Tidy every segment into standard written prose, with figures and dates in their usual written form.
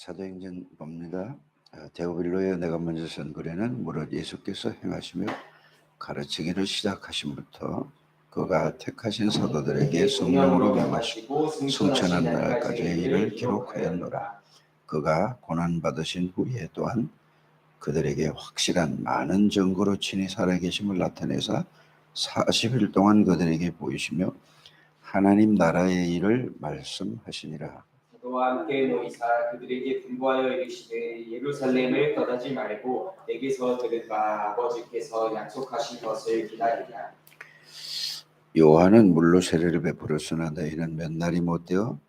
사도행전 봅니다. 데오빌로에 내가 먼저 선 글에는 무릇 예수께서 행하시며 가르치기를 시작하심부터 그가 택하신 사도들에게 성령으로 명하시고 승천한 날까지의 일을 기록하였노라. 그가 고난받으신 후에 또한 그들에게 확실한 많은 증거로 친히 살아계심을 나타내사 40일 동안 그들에게 보이시며 하나님 나라의 일을 말씀하시니라. 너와 함께 모이사 그들에게 분부하여 이르시되 예루살렘을 떠나지 말고 내게서 들은 바 아버지께서 약속하신 것을 기다리라. 요한은 물로 세례를 베풀었으나 너희는 몇 날이 못되어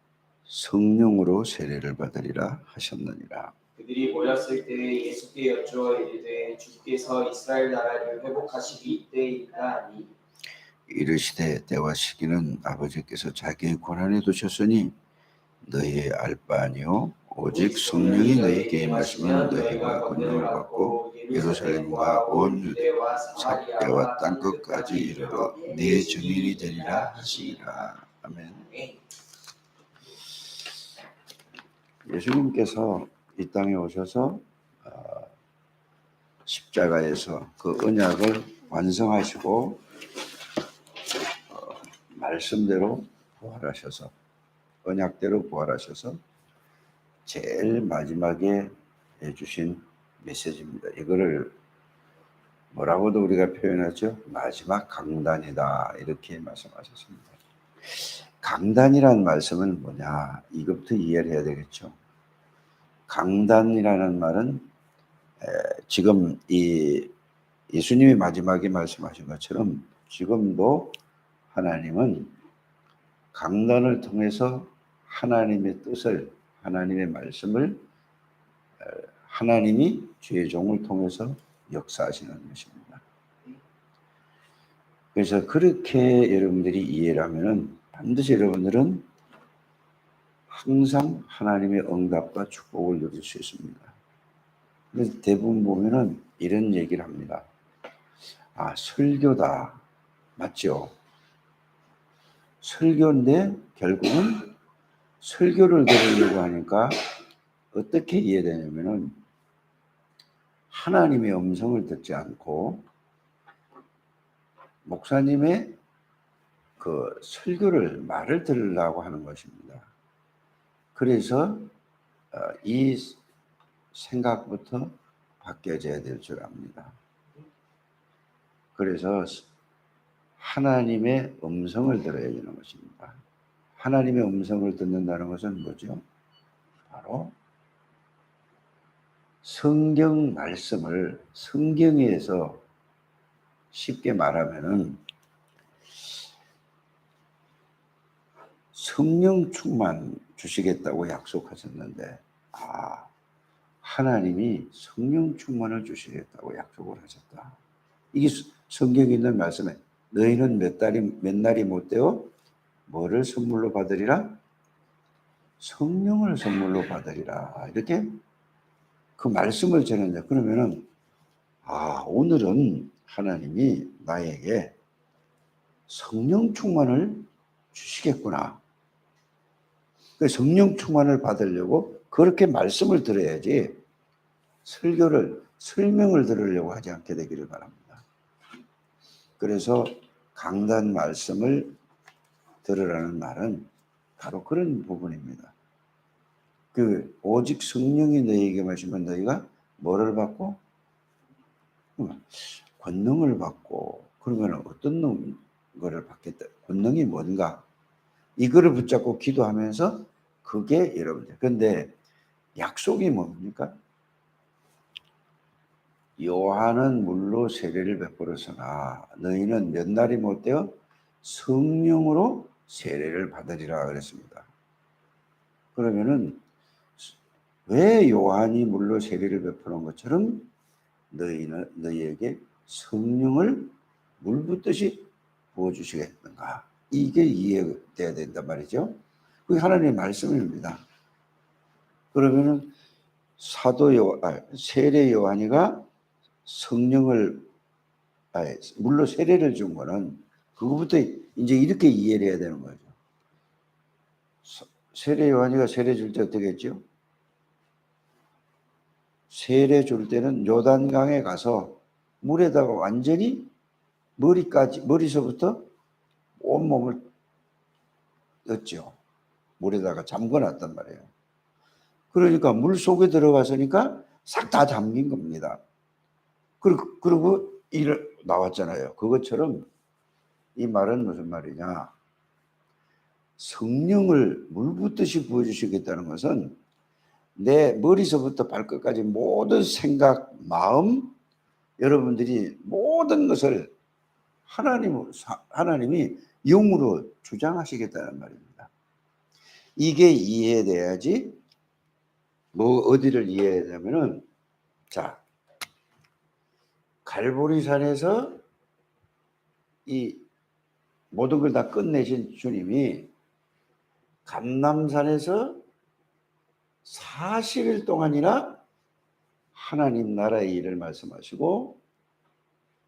성령으로 세례를 받으리라 하셨느니라. 그들이 모였을 때에 예수께 여쭈어 이르되 주께서 이스라엘 나라를 회복하시기 이때이다 하니 이르시되 때와 시기는 아버지께서 자기의 권한에 두셨으니 너희 알 바 아니요 오직 성령이 너희에게 임하시면 너희가 권능을 받고 예루살렘과 온 유대와 사마리아와 땅끝까지 이르러 내 증인이 되리라 하시니라. 아멘. 예수님께서 이 땅에 오셔서 십자가에서 그 언약을 완성하시고 말씀대로 부활하셔서 언약대로 부활하셔서 제일 마지막에 해주신 메시지입니다. 이거를 뭐라고도 우리가 표현하죠? 마지막 강단이다 이렇게 말씀하셨습니다. 강단이라는 말씀은 뭐냐? 이것부터 이해를 해야 되겠죠. 강단이라는 말은 지금 이 예수님이 마지막에 말씀하신 것처럼 지금도 하나님은 강단을 통해서 하나님의 뜻을, 하나님의 말씀을 하나님이 주의 종을 통해서 역사하시는 것입니다. 그래서 그렇게 여러분들이 이해를 하면은 반드시 여러분들은 항상 하나님의 응답과 축복을 누릴 수 있습니다. 그래서 대부분 보면은 이런 얘기를 합니다. 아, 설교다. 맞죠? 설교인데 결국은 설교를 들으려고 하니까 어떻게 이해되냐면은 하나님의 음성을 듣지 않고 목사님의 그 설교를 말을 들으려고 하는 것입니다. 그래서 이 생각부터 바뀌어져야 될 줄 압니다. 그래서 하나님의 음성을 들어야 되는 것입니다. 하나님의 음성을 듣는다는 것은 뭐죠? 바로 성경 말씀을 성경에서 쉽게 말하면은 성령 충만 주시겠다고 약속하셨는데 하나님이 성령 충만을 주시겠다고 약속을 하셨다. 이게 성경에 있는 말씀에 너희는 몇 날이 못되어 뭐를 선물로 받으리라? 성령을 선물로 받으리라. 이렇게 그 말씀을 전했는데 그러면은 오늘은 하나님이 나에게 성령 충만을 주시겠구나. 그 성령 충만을 받으려고 그렇게 말씀을 들어야지 설명을 들으려고 하지 않게 되기를 바랍니다. 그래서 강단 말씀을 들으라는 말은 바로 그런 부분입니다. 오직 성령이 너희에게 마시면 너희가 뭐를 받고? 권능을 받고, 그러면 어떤 거를 받겠다? 권능이 뭔가? 이거를 붙잡고 기도하면서 그게 여러분들. 근데 약속이 뭡니까? 요한은 물로 세례를 베풀었으나 너희는 몇 날이 못되어 성령으로 세례를 받으리라 그랬습니다. 그러면은 왜 요한이 물로 세례를 베푸는 것처럼 너희에게 성령을 물 붓듯이 부어주시겠는가? 이게 이해돼야 된단 말이죠. 그게 하나님의 말씀입니다. 그러면은 세례 요한이가 물로 세례를 준 거는 그거부터 이제 이렇게 이해를 해야 되는 거죠. 세례 요한이가 세례 줄 때 어떻게 했죠? 세례 줄 때는 요단강에 가서 물에다가 완전히 머리서부터 온몸을 넣었죠. 물에다가 잠궈놨단 말이에요. 그러니까 물 속에 들어갔으니까 싹 다 잠긴 겁니다. 그리고 나왔잖아요. 그것처럼 이 말은 무슨 말이냐. 성령을 물 붓듯이 부어주시겠다는 것은 내 머리서부터 발끝까지 모든 생각, 마음, 여러분들이 모든 것을 하나님이 영으로 주장하시겠다는 말입니다. 이게 이해돼야지 어디를 이해해야 되냐면은 자, 갈보리산에서 이 모든 걸 다 끝내신 주님이 감람산에서 40일 동안이나 하나님 나라의 일을 말씀하시고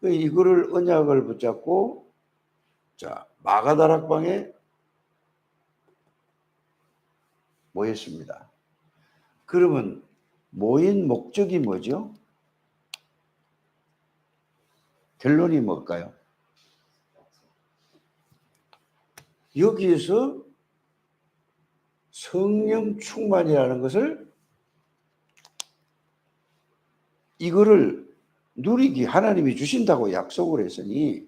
이거를 언약을 붙잡고 자 마가다락방에 모였습니다. 그러면 모인 목적이 뭐죠? 결론이 뭘까요? 여기에서 성령 충만이라는 것을 이거를 누리기 하나님이 주신다고 약속을 했으니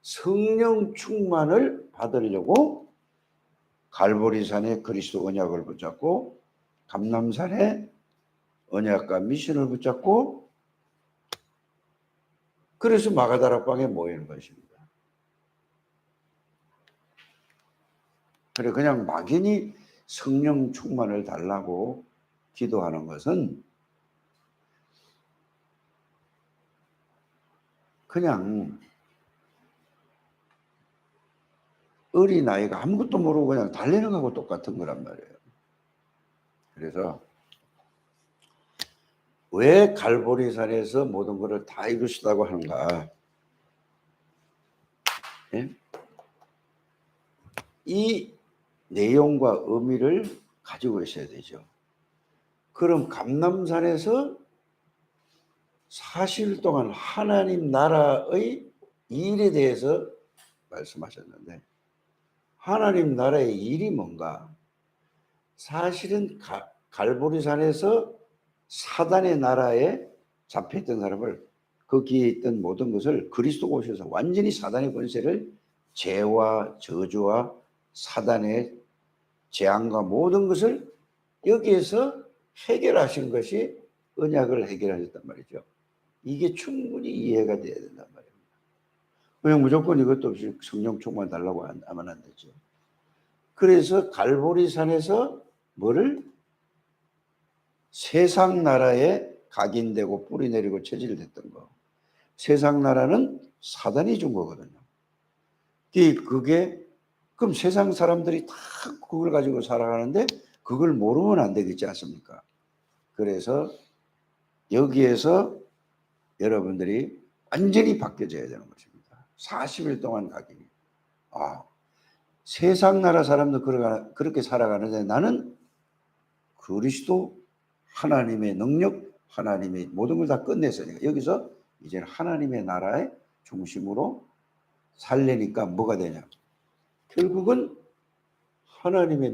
성령 충만을 받으려고 갈보리산에 그리스도 언약을 붙잡고 감람산에 언약과 미션을 붙잡고 그래서 마가다락방에 모이는 것입니다. 그래 그냥 막연히 성령 충만을 달라고 기도하는 것은 그냥 어린아이가 아무것도 모르고 그냥 달리는 거하고 똑같은 거란 말이에요. 그래서 왜 갈보리산에서 모든 것을 다 이루시다고 하는가? 예? 이 내용과 의미를 가지고 있어야 되죠. 그럼 감람산에서 40일 동안 하나님 나라의 일에 대해서 말씀하셨는데 하나님 나라의 일이 뭔가? 사실은 갈보리산에서 사단의 나라에 잡혀있던 사람을 거기에 있던 모든 것을 그리스도가 오셔서 완전히 사단의 권세를 죄와 저주와 사단의 재앙과 모든 것을 여기에서 해결하신 것이 언약을 해결하셨단 말이죠. 이게 충분히 이해가 돼야 된단 말입니다. 그냥 무조건 이것도 없이 성령 충만 달라고 하면 안 되죠. 그래서 갈보리산에서 뭐를? 세상 나라에 각인되고 뿌리 내리고 체질됐던 거. 세상 나라는 사단이 준 거거든요. 그게 그럼 세상 사람들이 다 그걸 가지고 살아가는데 그걸 모르면 안 되겠지 않습니까? 그래서 여기에서 여러분들이 완전히 바뀌어져야 되는 것입니다. 40일 동안 각인이. 세상 나라 사람도 그렇게 살아가는데 나는 그리스도 하나님의 능력, 하나님의 모든 걸 다 끝냈으니까 여기서 이제는 하나님의 나라의 중심으로 살려니까 뭐가 되냐? 결국은 하나님의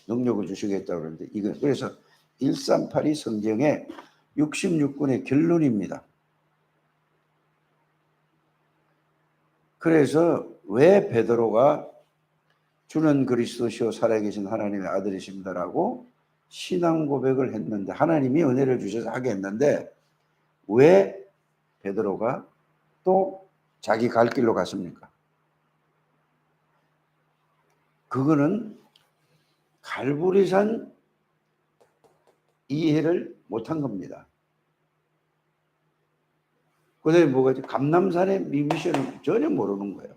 능력을 주시겠다고 그러는데 이거 그래서 138이 성경의 66권의 결론입니다. 그래서 왜 베드로가 주는 그리스도시요 살아계신 하나님의 아들이십니다라고 신앙 고백을 했는데 하나님이 은혜를 주셔서 하게 했는데 왜 베드로가 또 자기 갈 길로 갔습니까? 그거는 갈보리산 이해를 못한 겁니다. 그다음에 뭐가 있지? 감람산의 미션을 전혀 모르는 거예요.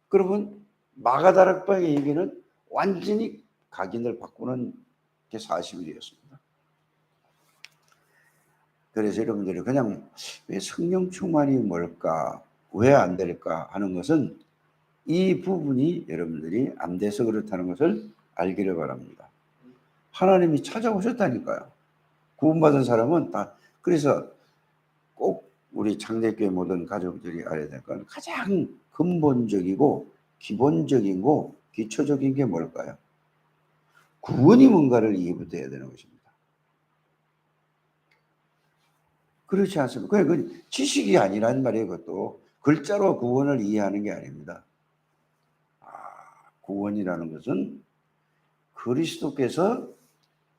그러면 마가다락방의 얘기는 완전히 각인을 바꾸는 게 40일이었습니다. 그래서 여러분들이 그냥 왜 성령 충만이 뭘까? 왜 안 될까? 하는 것은 이 부분이 여러분들이 안 돼서 그렇다는 것을 알기를 바랍니다. 하나님이 찾아오셨다니까요. 구원받은 사람은 다. 그래서 꼭 우리 창대교회 모든 가족들이 알아야 될 건 가장 근본적이고 기본적이고 기초적인 게 뭘까요? 구원이 뭔가를 이해부터 해야 되는 것입니다. 그렇지 않습니까? 그 지식이 아니란 말이에요. 그것도 글자로 구원을 이해하는 게 아닙니다. 구원이라는 것은 그리스도께서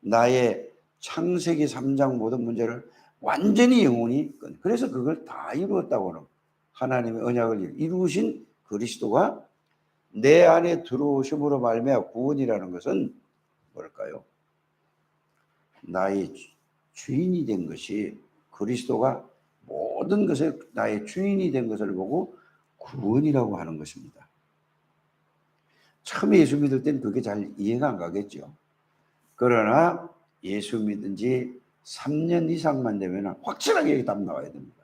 나의 창세기 3장 모든 문제를 완전히 영원히, 그래서 그걸 다 이루었다고 하는 하나님의 언약을 이루신 그리스도가 내 안에 들어오심으로 말미암아 구원이라는 것은 뭘까요? 나의 주인이 된 것이, 그리스도가 모든 것에 나의 주인이 된 것을 보고 구원이라고 하는 것입니다. 처음에 예수 믿을 때는 그게 잘 이해가 안 가겠죠. 그러나 예수 믿은 지 3년 이상만 되면 확실하게 답 나와야 됩니다.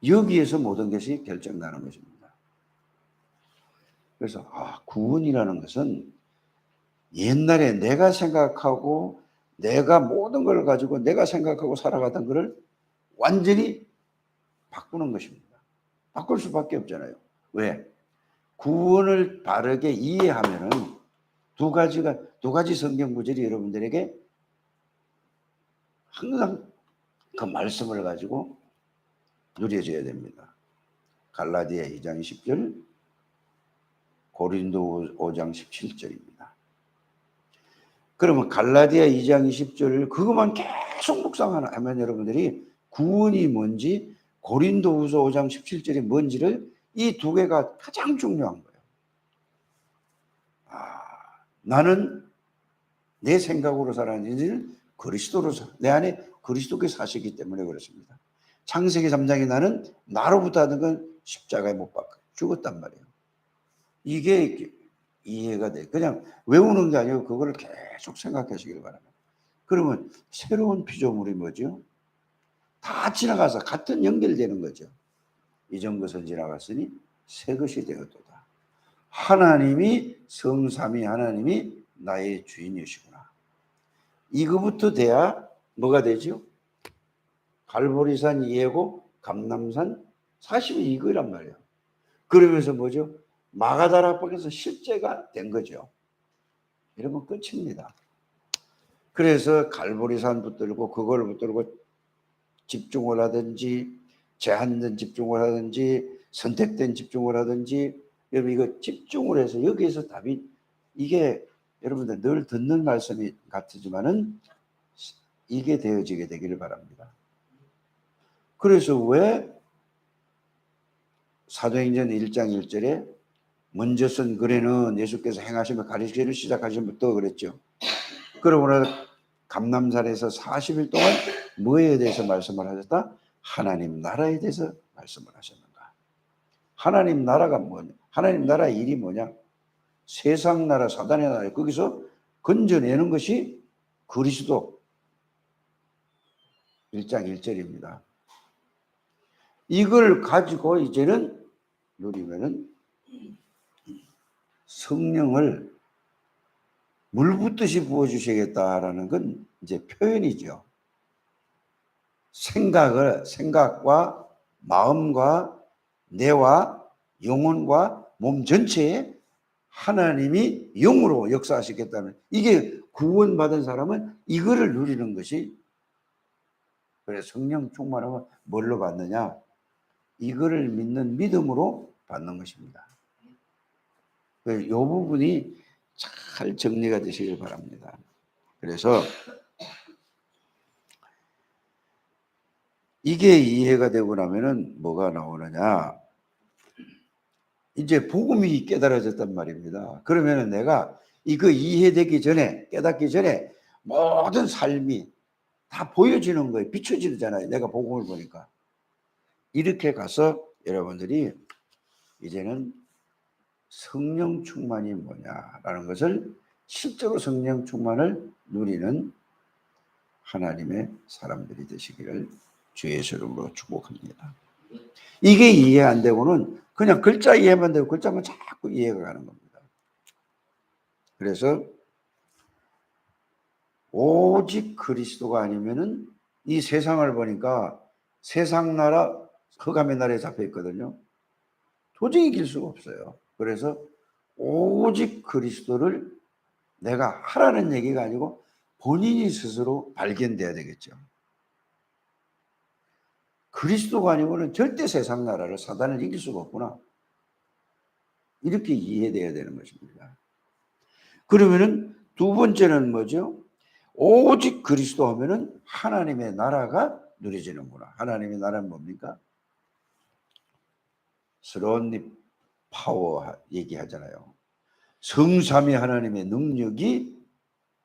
여기에서 모든 것이 결정나는 것입니다. 그래서 구원이라는 것은 옛날에 내가 생각하고 내가 모든 걸 가지고 내가 생각하고 살아가던 것을 완전히 바꾸는 것입니다. 바꿀 수밖에 없잖아요. 왜? 구원을 바르게 이해하면은 두 가지 성경 구절이 여러분들에게 항상 그 말씀을 가지고 누려져야 됩니다. 갈라디아 2장 10절, 고린도 5장 17절입니다. 그러면 갈라디아 2장 20절 그것만 계속 묵상하면 여러분들이 구원이 뭔지, 고린도후서 5장 17절이 뭔지를, 이 두 개가 가장 중요한 거예요. 나는 내 생각으로 살아가는 그리스도로 내 안에 그리스도께서 사시기 때문에 그렇습니다. 창세기 3장에 나는 나로부터 하는 건 십자가에 못 박혀 죽었단 말이에요. 이게 이해가 돼. 그냥 외우는 게 아니고 그거를 계속 생각하시길 바랍니다. 그러면 새로운 피조물이 뭐죠? 다 지나가서 같은 연결되는 거죠. 이전 것은 지나갔으니 새 것이 되었도다. 하나님이, 성삼위 하나님이 나의 주인이시구나. 이거부터 돼야 뭐가 되죠? 갈보리산 이해고 감람산 40이 이거란 말이에요. 그러면서 뭐죠? 마가다락방에서 실제가 된 거죠. 이러면 끝입니다. 그래서 갈보리산 붙들고 그걸 붙들고 집중을 하든지 제한된 집중을 하든지 선택된 집중을 하든지, 여러분 이거 집중을 해서 여기에서 답이, 이게 여러분들 늘 듣는 말씀이 같지만은 이게 되어지게 되기를 바랍니다. 그래서 왜 사도행전 1장 1절에 먼저 쓴 글에는 예수께서 행하시며 가르치기를 시작하시면부터 그랬죠. 그러고 나서 감람산에서 40일 동안 뭐에 대해서 말씀을 하셨다? 하나님 나라에 대해서 말씀을 하셨는가? 하나님 나라가 뭐냐? 하나님 나라의 일이 뭐냐? 세상 나라, 사단의 나라, 거기서 건져내는 것이 그리스도 1장 1절입니다. 이걸 가지고 이제는 누리면은 성령을 물 붓듯이 부어주시겠다라는 건 이제 표현이죠. 생각과 마음과 뇌와 영혼과 몸 전체에 하나님이 영으로 역사하시겠다는, 이게 구원받은 사람은 이거를 누리는 것이, 그래 성령 충만하면 뭘로 받느냐? 이거를 믿는 믿음으로 받는 것입니다. 이 부분이 잘 정리가 되시길 바랍니다. 그래서 이게 이해가 되고 나면은 뭐가 나오느냐? 이제 복음이 깨달아졌단 말입니다. 그러면은 내가 이거 이해되기 전에, 깨닫기 전에 모든 삶이 다 보여지는 거예요. 비춰지잖아요. 내가 복음을 보니까. 이렇게 가서 여러분들이 이제는 성령 충만이 뭐냐라는 것을, 실제로 성령 충만을 누리는 하나님의 사람들이 되시기를 주 예수 이름으로 축복합니다. 이게 이해 안 되고는 그냥 글자 이해만 되고 글자만 자꾸 이해가 가는 겁니다. 그래서 오직 그리스도가 아니면은 이 세상을 보니까 세상 나라 흑암의 나라에 잡혀 있거든요. 도저히 이길 수가 없어요. 그래서 오직 그리스도를 내가 하라는 얘기가 아니고 본인이 스스로 발견돼야 되겠죠. 그리스도가 아니고는 절대 세상 나라를 사단을 이길 수가 없구나. 이렇게 이해돼야 되는 것입니다. 그러면은 두 번째는 뭐죠? 오직 그리스도 하면은 하나님의 나라가 누려지는구나. 하나님의 나라는 뭡니까? 스론립 파워 얘기하잖아요. 성삼위 하나님의 능력이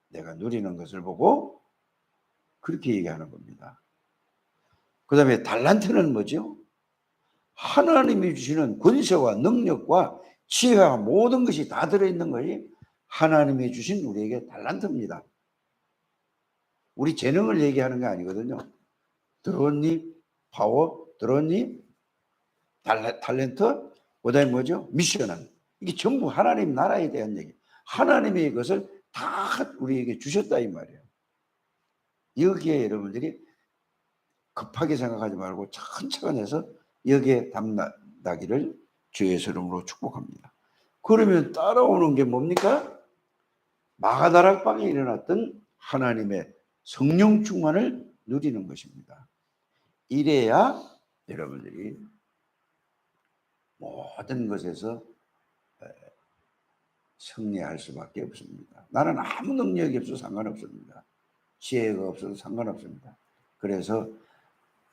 내가 누리는 것을 보고 그렇게 얘기하는 겁니다. 그 다음에 달란트는 뭐죠? 하나님이 주시는 권세와 능력과 지혜와 모든 것이 다 들어있는 것이 하나님이 주신 우리에게 달란트입니다. 우리 재능을 얘기하는 게 아니거든요. 드론니 파워, 드론니 탤런트, 그 다음에 뭐죠? 미션은. 이게 전부 하나님 나라에 대한 얘기. 하나님이 이것을 다 우리에게 주셨다 이 말이에요. 여기에 여러분들이 급하게 생각하지 말고 천천히 해서 여기에 담나기를 주의 이름으로 축복합니다. 그러면 따라오는 게 뭡니까? 마가다락방에 일어났던 하나님의 성령 충만을 누리는 것입니다. 이래야 여러분들이 모든 것에서 승리할 수밖에 없습니다. 나는 아무 능력이 없어도 상관없습니다. 지혜가 없어도 상관없습니다. 그래서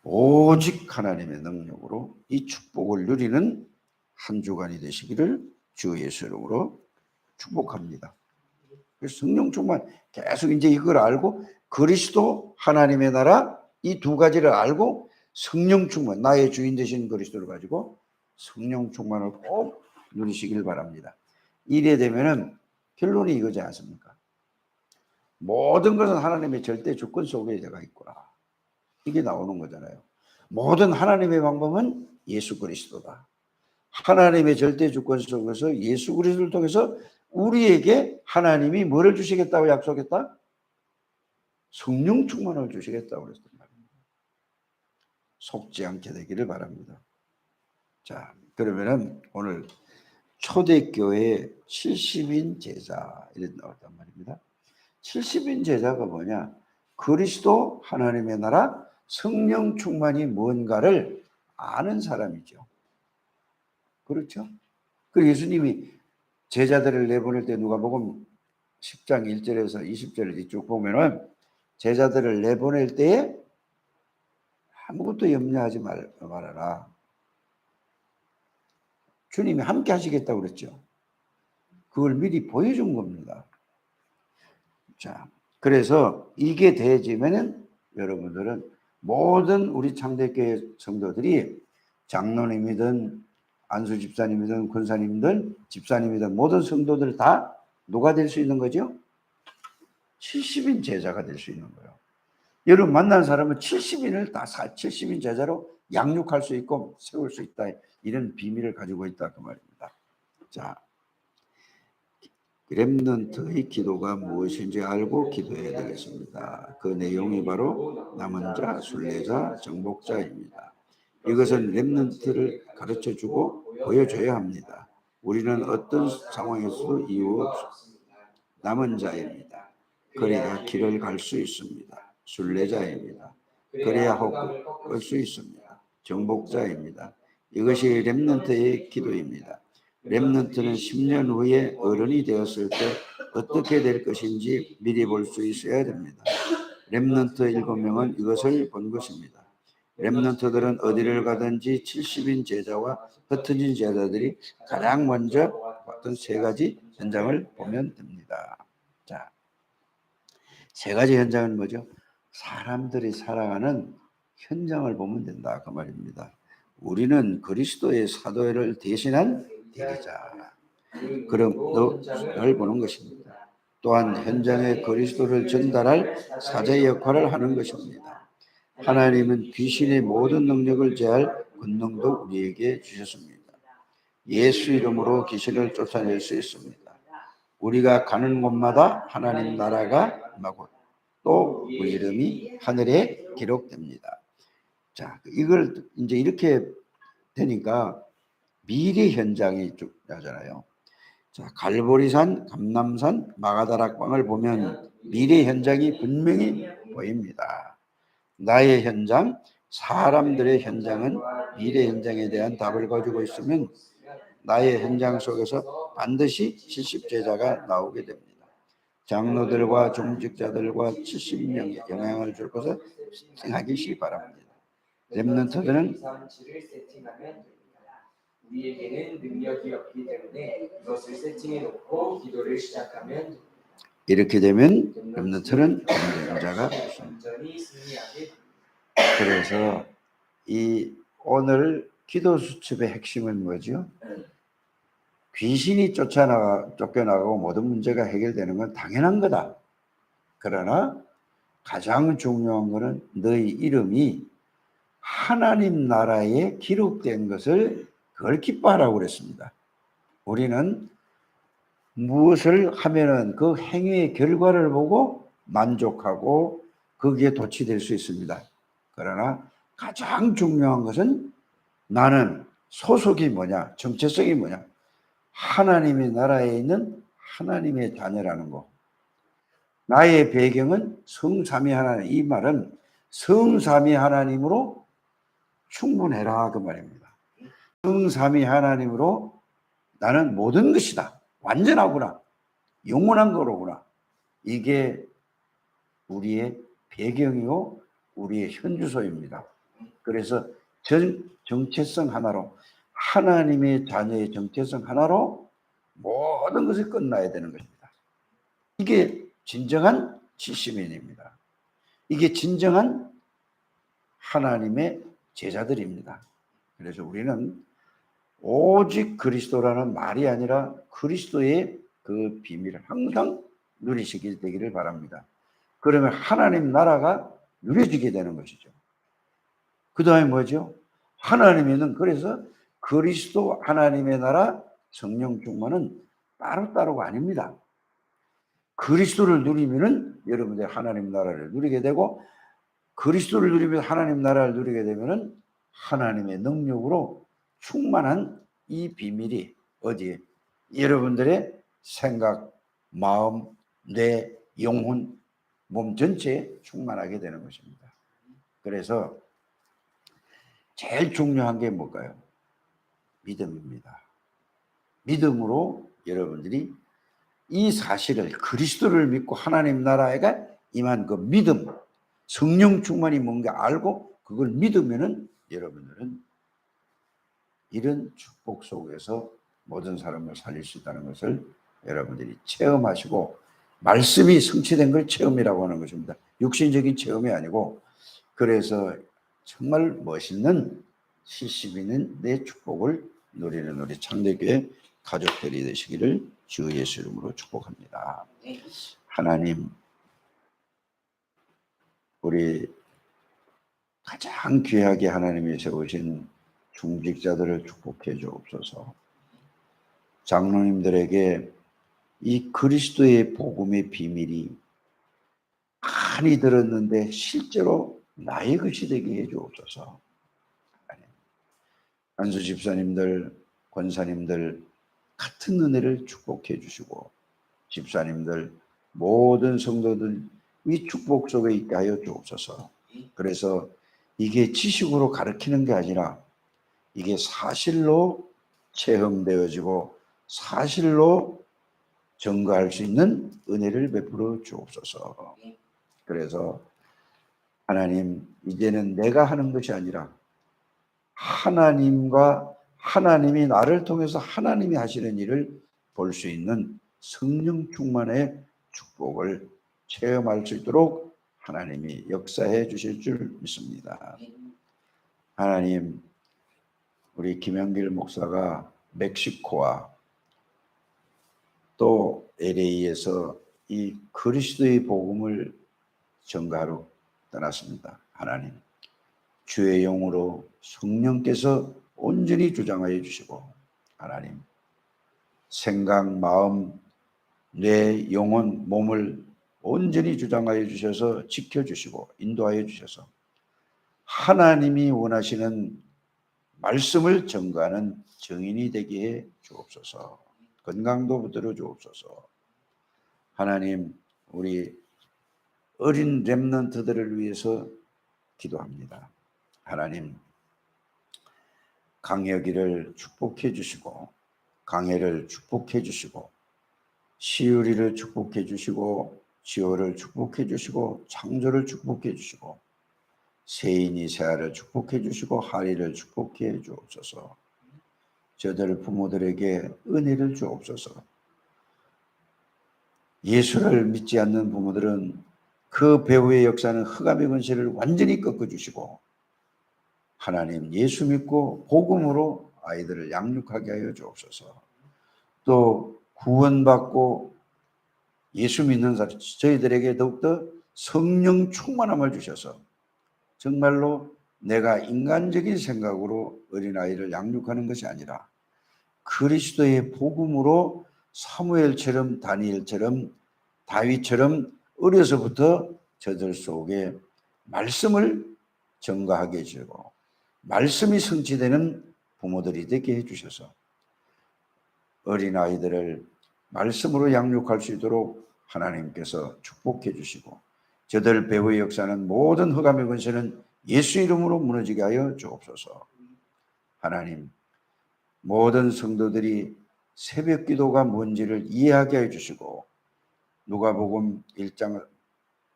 오직 하나님의 능력으로 이 축복을 누리는 한 주간이 되시기를 주 예수 이름으로 축복합니다. 그래서 성령 충만 계속 이제 이걸 알고 그리스도 하나님의 나라 이 두 가지를 알고 성령 충만 나의 주인 되신 그리스도를 가지고 성령 충만을 꼭 누리시길 바랍니다. 이래 되면은 결론이 이거지 않습니까? 모든 것은 하나님의 절대 주권 속에 내가 있구나. 이게 나오는 거잖아요. 모든 하나님의 방법은 예수 그리스도다. 하나님의 절대 주권 속에서 예수 그리스도를 통해서 우리에게 하나님이 뭐를 주시겠다고 약속했다? 성령 충만을 주시겠다고 그랬단 말입니다. 속지 않게 되기를 바랍니다. 자, 그러면은 오늘 초대교회 70인 제자 이런 나왔단 말입니다. 70인 제자가 뭐냐? 그리스도 하나님의 나라 성령 충만이 뭔가를 아는 사람이죠. 그렇죠? 그 예수님이 제자들을 내보낼 때 누가복음 10장 1절에서 20절을 쭉 보면은 제자들을 내보낼 때에 아무것도 염려하지 말아라. 주님이 함께 하시겠다고 그랬죠. 그걸 미리 보여준 겁니다. 자, 그래서 이게 되어지면은 여러분들은 모든 우리 창대교회 성도들이 장로님이든 안수 집사님이든 권사님이든 집사님이든 모든 성도들 다 누가 될 수 있는 거죠? 70인 제자가 될 수 있는 거예요. 여러분 만난 사람은 70인을 다 70인 제자로 양육할 수 있고 세울 수 있다. 이런 비밀을 가지고 있다 그 말입니다. 자, 렘넌트의 기도가 무엇인지 알고 기도해야 되겠습니다. 그 내용이 바로 남은 자, 순례자, 정복자입니다. 이것은 렘넌트를 가르쳐주고 보여줘야 합니다. 우리는 어떤 상황에서도 이유 없이 남은 자입니다. 그래야 길을 갈 수 있습니다. 순례자입니다. 그래야 혹을 끌 수 있습니다. 정복자입니다. 이것이 렘넌트의 기도입니다. 렘넌트는 10년 후에 어른이 되었을 때 어떻게 될 것인지 미리 볼 수 있어야 됩니다. 렘넌트 7명은 이것을 본 것입니다. 렘넌트들은 어디를 가든지 70인 제자와 흩어진 제자들이 가장 먼저 봤던 세 가지 현장을 보면 됩니다. 자, 세 가지 현장은 뭐죠? 사람들이 살아가는 현장을 보면 된다 그 말입니다. 우리는 그리스도의 사도를 대신한 대리자 그런 걸 보는 것입니다. 또한 현장에 그리스도를 전달할 사제 역할을 하는 것입니다. 하나님은 귀신의 모든 능력을 제할 권능도 우리에게 주셨습니다. 예수 이름으로 귀신을 쫓아낼 수 있습니다. 우리가 가는 곳마다 하나님 나라가 임하고 또 우리 이름이 하늘에 기록됩니다. 자, 이걸 이제 이렇게 되니까 미래 현장이 쭉 나잖아요. 자, 갈보리산, 감람산, 마가다락방을 보면 미래 현장이 분명히 보입니다. 나의 현장, 사람들의 현장은 미래 현장에 대한 답을 가지고 있으면 나의 현장 속에서 반드시 70제자가 나오게 됩니다. 장로들과 중직자들과 70명의 영향을 줄 것을 생각하시기 바랍니다. 렘넌트들은 우리에게는 능력이 없기 때문에 이것을 세팅해 놓고 기도를 시작하면 이렇게 되면 렘넌트는 경쟁자가 완전히 승리하게. 그래서 이 오늘 기도 수첩의 핵심은 뭐죠? 귀신이 쫓겨나가고 모든 문제가 해결되는 건 당연한 거다. 그러나 가장 중요한 것은 너희 이름이 하나님 나라에 기록된 것을 그걸 기뻐하라고 그랬습니다. 우리는 무엇을 하면은 그 행위의 결과를 보고 만족하고 거기에 도취될 수 있습니다. 그러나 가장 중요한 것은 나는 소속이 뭐냐, 정체성이 뭐냐, 하나님의 나라에 있는 하나님의 자녀라는 거. 나의 배경은 성삼위 하나님. 이 말은 성삼위 하나님으로 충분해라 그 말입니다. 성삼위 하나님으로 나는 모든 것이다. 완전하구나. 영원한 거로구나. 이게 우리의 배경이요 우리의 현주소입니다. 그래서 정체성 하나로 하나님의 자녀의 정체성 하나로 모든 것이 끝나야 되는 것입니다. 이게 진정한 70인입니다. 이게 진정한 하나님의 제자들입니다. 그래서 우리는 오직 그리스도라는 말이 아니라 그리스도의 그 비밀을 항상 누리시게 되기를 바랍니다. 그러면 하나님 나라가 누려지게 되는 것이죠. 그 다음에 뭐죠? 하나님에는 그래서 그리스도 하나님의 나라 성령 충만은 따로따로가 아닙니다. 그리스도를 누리면은 여러분들 하나님 나라를 누리게 되고 그리스도를 누리면서 하나님 나라를 누리게 되면은 하나님의 능력으로 충만한 이 비밀이 어디에? 여러분들의 생각, 마음, 뇌, 영혼, 몸 전체에 충만하게 되는 것입니다. 그래서 제일 중요한 게 뭘까요? 믿음입니다. 믿음으로 여러분들이 이 사실을 그리스도를 믿고 하나님 나라에 임한 그 믿음, 성령 충만이 뭔가 알고 그걸 믿으면은 여러분들은 이런 축복 속에서 모든 사람을 살릴 수 있다는 것을 여러분들이 체험하시고 말씀이 성취된 걸 체험이라고 하는 것입니다. 육신적인 체험이 아니고 그래서 정말 멋있는 70인은 내 축복을 누리는 우리 창대교회 가족들이 되시기를 주 예수 이름으로 축복합니다. 하나님 우리 가장 귀하게 하나님이 세우신 중직자들을 축복해 주옵소서. 장로님들에게 이 그리스도의 복음의 비밀이 많이 들었는데 실제로 나의 것이 되게 해 주옵소서. 안수 집사님들, 권사님들 같은 은혜를 축복해 주시고 집사님들 모든 성도들 이 축복 속에 있게 하여 주옵소서. 그래서 이게 지식으로 가르치는 게 아니라 이게 사실로 체험되어지고 사실로 증거할 수 있는 은혜를 베풀어 주옵소서. 그래서 하나님 이제는 내가 하는 것이 아니라 하나님과 하나님이 나를 통해서 하나님이 하시는 일을 볼 수 있는 성령 충만의 축복을 체험할 수 있도록 하나님이 역사해 주실 줄 믿습니다. 하나님 우리 김영길 목사가 멕시코와 또 LA에서 이 그리스도의 복음을 전가하러 떠났습니다. 하나님 주의 영으로 성령께서 온전히 주장하여 주시고 하나님 생각, 마음, 뇌, 영혼, 몸을 온전히 주장하여 주셔서 지켜주시고 인도하여 주셔서 하나님이 원하시는 말씀을 전가하는 증인이 되게 해 주옵소서. 건강도 붙들어 주옵소서. 하나님, 우리 어린 렘넌트들을 위해서 기도합니다. 하나님, 강혁이를 축복해 주시고 강혜를 축복해 주시고 시우리를 축복해 주시고 지호를 축복해 주시고 창조를 축복해 주시고 세인이 세아를 축복해 주시고 하리를 축복해 주옵소서. 저들 부모들에게 은혜를 주옵소서. 예수를 믿지 않는 부모들은 그 배후의 역사는 흑암의 권세를 완전히 꺾어주시고 하나님 예수 믿고 복음으로 아이들을 양육하게 하여 주옵소서. 또 구원받고 예수 믿는 사람 저희들에게 더욱더 성령 충만함을 주셔서 정말로 내가 인간적인 생각으로 어린아이를 양육하는 것이 아니라 그리스도의 복음으로 사무엘처럼 다니엘처럼 다윗처럼 어려서부터 저들 속에 말씀을 전가하게 해주고 말씀이 성취되는 부모들이 되게 해주셔서 어린아이들을 말씀으로 양육할 수 있도록 하나님께서 축복해 주시고 저들 배후의 역사는 모든 흑암의 권세는 예수 이름으로 무너지게 하여 주옵소서. 하나님, 모든 성도들이 새벽 기도가 뭔지를 이해하게 해주시고 마가복음 1장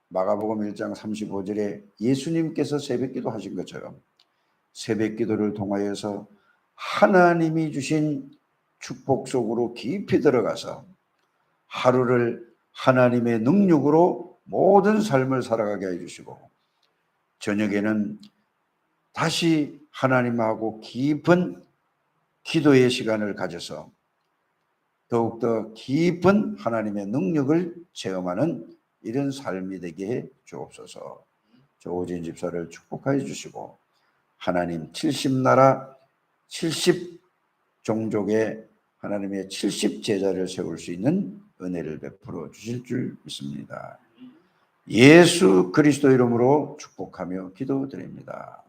35절에 예수님께서 새벽 기도 하신 것처럼 새벽 기도를 통하여서 하나님이 주신 축복 속으로 깊이 들어가서 하루를 하나님의 능력으로 모든 삶을 살아가게 해주시고 저녁에는 다시 하나님하고 깊은 기도의 시간을 가져서 더욱더 깊은 하나님의 능력을 체험하는 이런 삶이 되게 해 주옵소서. 조진 집사를 축복하여 주시고 하나님 70나라 70종족의 하나님의 70제자를 세울 수 있는 은혜를 베풀어 주실 줄 믿습니다. 예수 그리스도 이름으로 축복하며 기도드립니다.